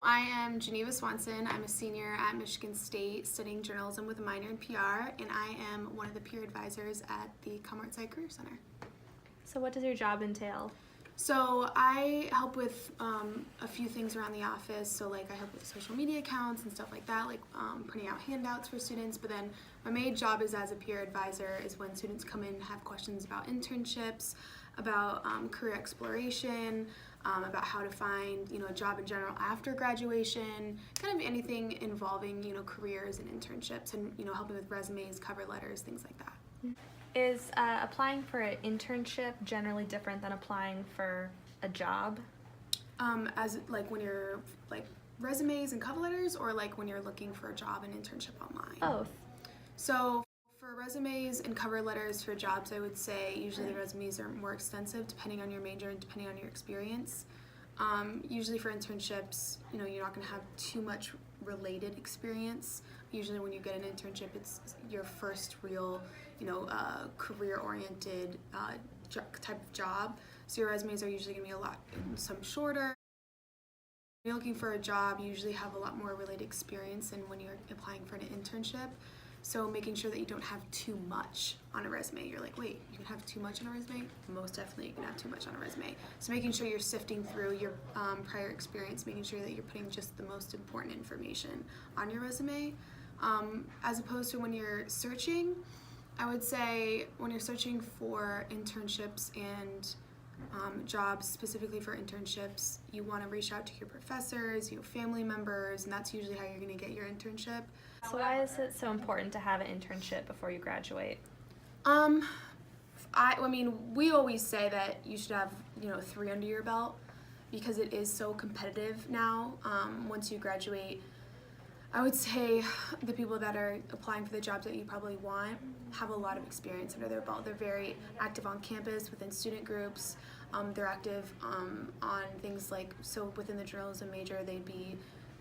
I am Geneva Swanson. I'm a senior at Michigan State studying journalism with a minor in PR, and I am one of the peer advisors at the Commonwealth Career Center. So what does your job entail? So I help with a few things around the office. So like I help with social media accounts and stuff like that, like printing out handouts for students. But then my main job is as a peer advisor is when students come in and have questions about internships, about career exploration, about how to find a job in general after graduation, kind of anything involving careers and internships, and helping with resumes, cover letters, things like that. Is applying for an internship generally different than applying for a job? As like when you're like resumes and cover letters, or like when you're looking for a job and internship online? Both. So for resumes and cover letters for jobs, I would say usually the resumes are more extensive depending on your major and depending on your experience. Usually for internships, you're not going to have too much related experience. Usually when you get an internship, it's your first real, career-oriented type of job. So your resumes are usually going to be some shorter. When you're looking for a job, you usually have a lot more related experience than when you're applying for an internship. So making sure that you don't have too much on a resume. You're like, wait, you can have too much on a resume? Most definitely you can have too much on a resume. So making sure you're sifting through your prior experience, making sure that you're putting just the most important information on your resume. As opposed to when you're searching, I would say when you're searching for internships and jobs specifically for internships, you want to reach out to your professors, your family members, and that's usually how you're going to get your internship. So why is it so important to have an internship before you graduate? I mean, we always say that you should have 3 under your belt because it is so competitive now. Once you graduate, I would say the people that are applying for the jobs that you probably want have a lot of experience under their belt. They're very active on campus, within student groups. They're active on things like, so within the journalism major, they'd be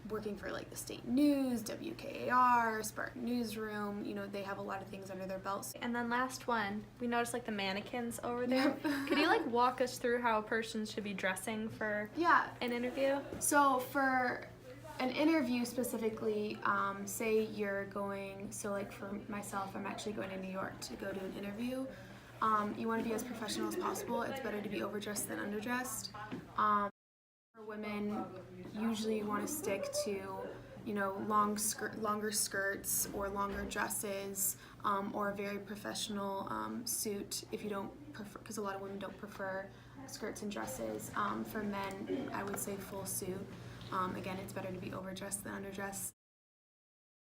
working for like the state news, WKAR, Spartan Newsroom. They have a lot of things under their belts. And then last one, we noticed like the mannequins over there. Could you like walk us through how a person should be dressing for an interview? So for an interview specifically, say you're going, so like for myself, I'm actually going to New York to go to an interview. You want to be as professional as possible. It's better to be overdressed than underdressed. For women, usually you want to stick to, longer skirts or longer dresses, or a very professional suit if you don't prefer, because a lot of women don't prefer skirts and dresses. For men, I would say full suit. Again, it's better to be overdressed than underdressed.